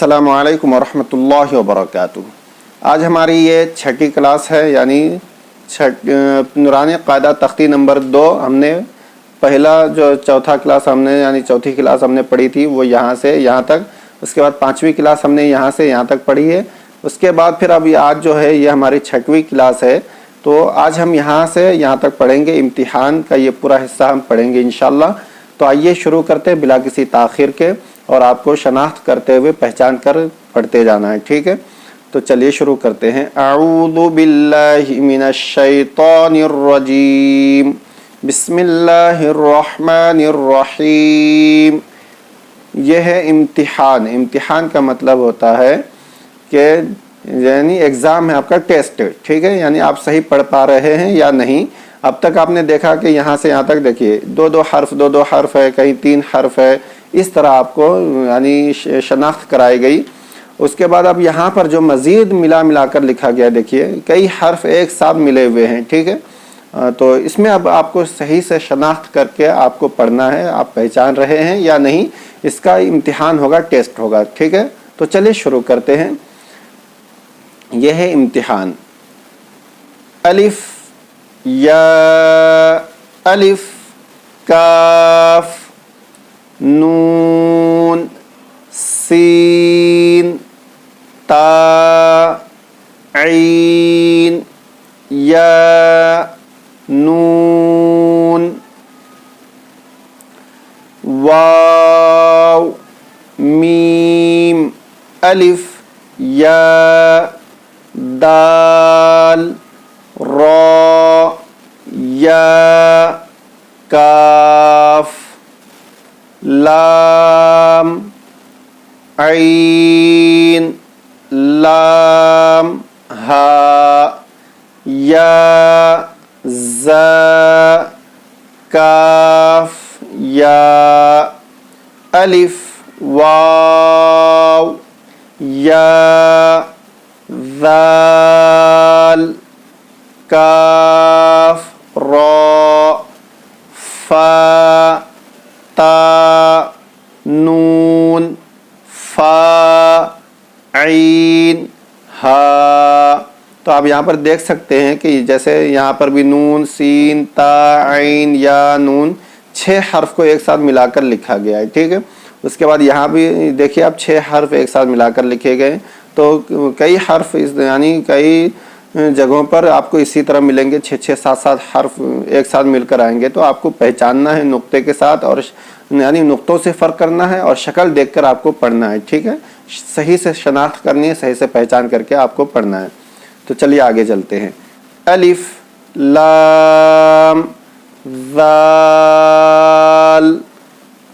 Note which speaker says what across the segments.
Speaker 1: अस्सलामु अलैकुम वरहमतुल्लाहि वबरकातुहू। आज हमारी ये छठी क्लास है, यानी नूरानी क़ायदा तख्ती नंबर 2। हमने पहला जो चौथा क्लास हमने यानी चौथी क्लास हमने पढ़ी थी वो यहाँ से यहाँ तक, उसके बाद पाँचवीं क्लास हमने यहाँ से यहाँ तक पढ़ी है। उसके बाद फिर अब आज जो है ये हमारी छठवीं क्लास है, तो आज हम यहाँ से यहाँ तक पढ़ेंगे। इम्तिहान का ये पूरा हिस्सा हम पढ़ेंगे इंशाअल्लाह। तो आइए शुरू करते हैं बिला किसी ताख़िर के, और आपको शनाख्त करते हुए पहचान कर पढ़ते जाना है, ठीक है। तो चलिए शुरू करते हैं। अऊज़ु बिल्लाहि मिनश शैतानिर रजीम, बिस्मिल्लाहिर रहमानिर रहीम। यह है इम्तिहान। इम्तिहान का मतलब होता है कि यानी एग्ज़ाम है, आपका टेस्ट, ठीक है। यानी आप सही पढ़ पा रहे हैं या नहीं। अब तक आपने देखा कि यहाँ से यहाँ तक देखिए दो दो हर्फ है, कहीं 3 हर्फ है, इस तरह आपको यानी शनाख्त कराई गई। उसके बाद अब यहाँ पर जो मज़ीद मिला कर लिखा गया, देखिए कई हर्फ एक साथ मिले हुए हैं, ठीक है। तो इसमें अब आपको सही से शनाख्त करके आपको पढ़ना है, आप पहचान रहे हैं या नहीं, इसका इम्तिहान होगा, टेस्ट होगा, ठीक है। तो चलिए शुरू करते हैं। यह है इम्तिहान। अलिफ या, अलिफ काफ नून सीन ता ऐन या नून वाव मीम अलिफ या दाल रा या काफ लाम ऐन लाम हा या ज़ा काफ या अलिफ वाव या ज़ाल काफ रा फा ता नून फा ऐन हा। तो आप यहाँ पर देख सकते हैं कि जैसे यहाँ पर भी नून सीन ता ऐन या नून 6 हर्फ को एक साथ मिलाकर लिखा गया है, ठीक है। उसके बाद यहाँ भी देखिए आप 6 हर्फ एक साथ मिलाकर लिखे गए। तो कई हर्फ यानी कई जगहों पर आपको इसी तरह मिलेंगे, 6-6 7-7 हर्फ एक साथ मिलकर आएंगे। तो आपको पहचानना है नुक्ते के साथ, और यानी नुक्तों से फ़र्क करना है और शक्ल देखकर आपको पढ़ना है, ठीक है। सही से शनाख्त करनी है, सही से पहचान करके आपको पढ़ना है। तो चलिए आगे चलते हैं। अलिफ लाम ज़ाल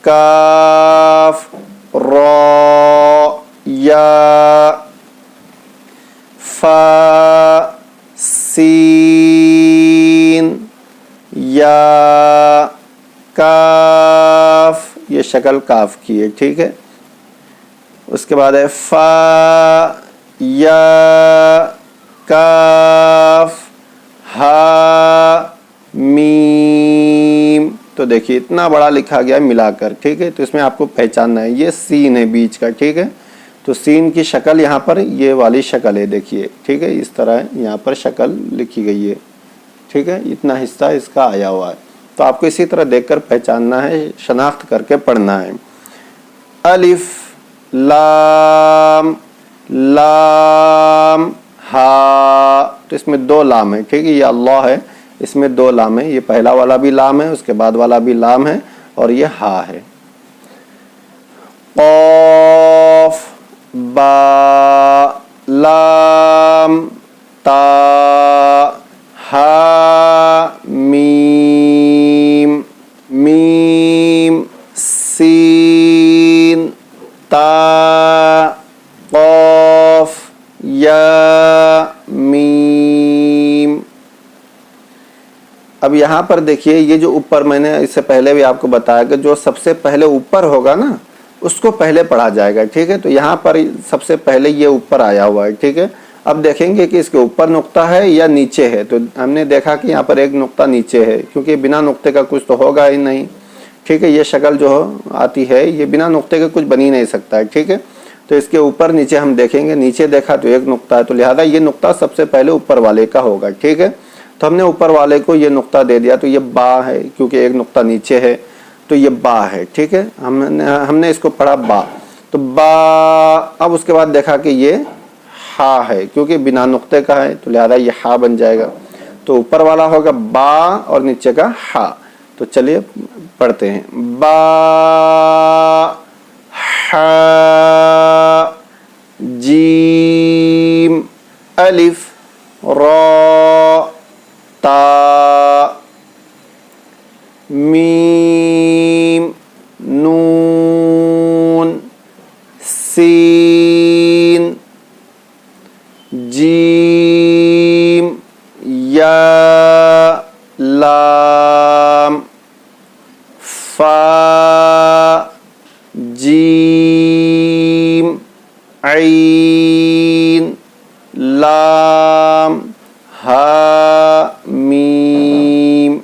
Speaker 1: काफ रा या फा सीन या काफ, ये शक्ल काफ की है, ठीक है। उसके बाद है फा या काफ हा मीम। तो देखिए इतना बड़ा लिखा गया मिलाकर, ठीक है। तो इसमें आपको पहचानना है, ये सीन है बीच का, ठीक है। तो सीन की शक्ल यहाँ पर ये वाली शक्ल है, देखिए, ठीक है। इस तरह यहाँ पर शक्ल लिखी गई है, ठीक है। इतना हिस्सा इसका आया हुआ है। तो आपको इसी तरह देखकर पहचानना है, शनाख्त करके पढ़ना है। अलिफ लाम लाम हा। तो इसमें 2 लाम है, ठीक है। ये अल्लाह है, इसमें 2 लाम है। ये पहला वाला भी लाम है, उसके बाद वाला भी लाम है, और ये हा है। क़ाफ बा लाम ता हा मीम मीम सीन ता क़ाफ या मीम। अब यहाँ पर देखिए ये जो ऊपर, मैंने इससे पहले भी आपको बताया कि जो सबसे पहले ऊपर होगा ना उसको पहले पढ़ा जाएगा, ठीक है। तो यहाँ पर सबसे पहले ये ऊपर आया हुआ है, ठीक है। अब देखेंगे कि इसके ऊपर नुक्ता है या नीचे है। तो हमने देखा कि यहाँ पर एक नुक्ता नीचे है, क्योंकि बिना नुक्ते का कुछ तो होगा ही नहीं, ठीक है। ये शक्ल जो आती है ये बिना नुक्ते के कुछ बन ही नहीं सकता है, ठीक है। تو اس کے اوپر نیچے ہم دیکھیں گے, نیچے دیکھا تو ایک نقطہ ہے, تو لہذا یہ نقطہ سب سے پہلے اوپر والے کا ہوگا. ٹھیک ہے, تو ہم نے اوپر والے کو یہ نقطہ دے دیا, تو یہ با ہے کیونکہ ایک نقطہ نیچے ہے تو یہ با ہے. ٹھیک ہے, ہم نے اس کو پڑھا با, تو با. اب اس کے بعد دیکھا کہ یہ ہا ہے کیونکہ بنا نقطے کا ہے تو لہذا یہ ہا بن جائے گا. تو اوپر والا ہوگا با اور نیچے کا ہا. تو چلیے پڑھتے ہیں, با ہا جیم الف را تا میم نون سین جیم یا لام فا جیم عین لام ہا میم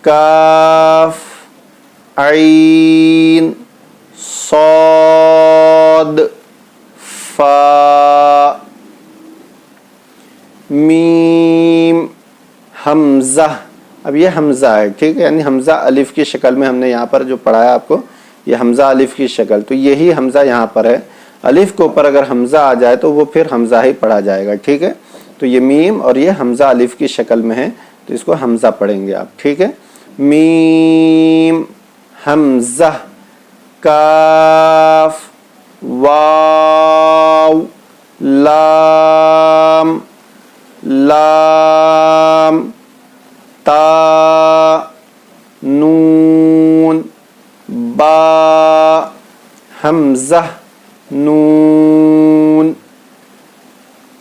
Speaker 1: کاف عین صاد فا میم حمزہ. اب یہ حمزہ ہے. ٹھیک ہے, یعنی حمزہ الف کی شکل میں ہم نے یہاں پر جو پڑھایا آپ کو, یہ حمزہ الف کی شکل, تو یہی حمزہ یہاں پر ہے. الف کے اوپر اگر حمزہ آ جائے تو وہ پھر حمزہ ہی پڑھا جائے گا. ٹھیک ہے, تو یہ میم اور یہ حمزہ الف کی شکل میں ہے تو اس کو حمزہ پڑھیں گے آپ. ٹھیک ہے, میم حمزہ کاف واو لام لام تا نون با حمزہ نون.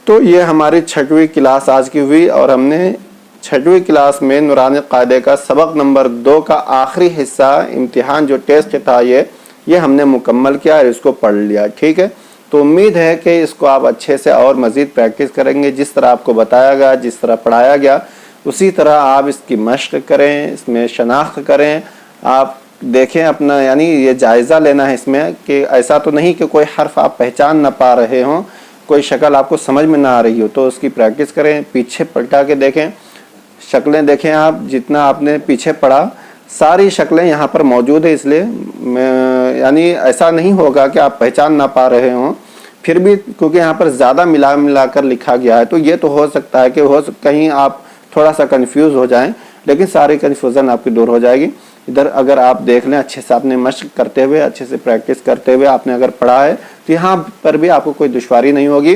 Speaker 1: تو یہ ہماری 6ویں کلاس آج کی ہوئی, اور ہم نے 6ویں کلاس میں نورانی قاعدے کا سبق نمبر 2 کا آخری حصہ امتحان جو ٹیسٹ تھا یہ ہم نے مکمل کیا اور اس کو پڑھ لیا. ٹھیک ہے, تو امید ہے کہ اس کو آپ اچھے سے اور مزید پریکٹس کریں گے. جس طرح آپ کو بتایا گیا, جس طرح پڑھایا گیا, اسی طرح آپ اس کی مشق کریں, اس میں شناخت کریں. آپ دیکھیں اپنا, یعنی یہ جائزہ لینا ہے اس میں کہ ایسا تو نہیں کہ کوئی حرف آپ پہچان نہ پا رہے ہوں, کوئی شکل آپ کو سمجھ میں نہ آ رہی ہو, تو اس کی پریکٹس کریں. پیچھے پلٹا کے دیکھیں, شکلیں دیکھیں آپ, جتنا آپ نے پیچھے پڑھا ساری شکلیں یہاں پر موجود ہیں. اس لیے یعنی ایسا نہیں ہوگا کہ آپ پہچان نہ پا رہے ہوں, پھر بھی کیونکہ یہاں پر زیادہ ملا کر لکھا گیا ہے, تو یہ تو ہو سکتا ہے کہ کہیں آپ تھوڑا سا کنفیوز ہو جائیں, لیکن ساری کنفیوژن آپ کی دور ہو جائے گی. ادھر اگر آپ دیکھ لیں اچھے سے, آپ نے مشق کرتے ہوئے اچھے سے پریکٹس کرتے ہوئے آپ نے اگر پڑھا ہے تو یہاں پر بھی آپ کو کوئی دشواری نہیں ہوگی.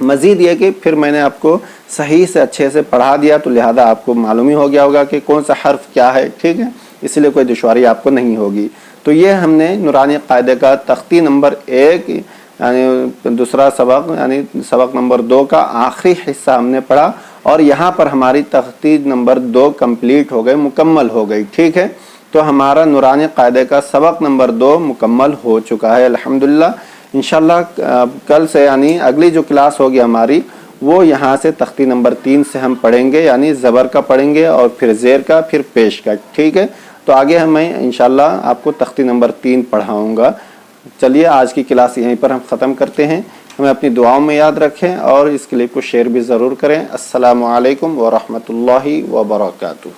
Speaker 1: مزید یہ کہ پھر میں نے آپ کو صحیح سے اچھے سے پڑھا دیا تو لہذا آپ کو معلوم ہی ہو گیا ہوگا کہ کون سا حرف کیا ہے. ٹھیک ہے, اس لیے کوئی دشواری آپ کو نہیں ہوگی. تو یہ ہم نے نورانی قاعدے کا تختی نمبر 1 یعنی دوسرا سبق یعنی سبق نمبر 2 کا آخری حصہ ہم نے پڑھا, اور یہاں پر ہماری تختی نمبر 2 کمپلیٹ ہو گئی, مکمل ہو گئی. ٹھیک ہے, تو ہمارا نورانی قاعدے کا سبق نمبر 2 مکمل ہو چکا ہے الحمدللہ. انشاءاللہ کل سے یعنی اگلی جو کلاس ہوگی ہماری وہ یہاں سے تختی نمبر 3 سے ہم پڑھیں گے, یعنی زبر کا پڑھیں گے اور پھر زیر کا, پھر پیش کا. ٹھیک ہے, تو آگے میں انشاءاللہ آپ کو تختی نمبر 3 پڑھاؤں گا. چلیے آج کی کلاس یہیں پر ہم ختم کرتے ہیں. ہمیں اپنی دعاؤں میں یاد رکھیں اور اس کلپ کو شیئر بھی ضرور کریں. السلام علیکم ورحمۃ اللہ وبرکاتہ.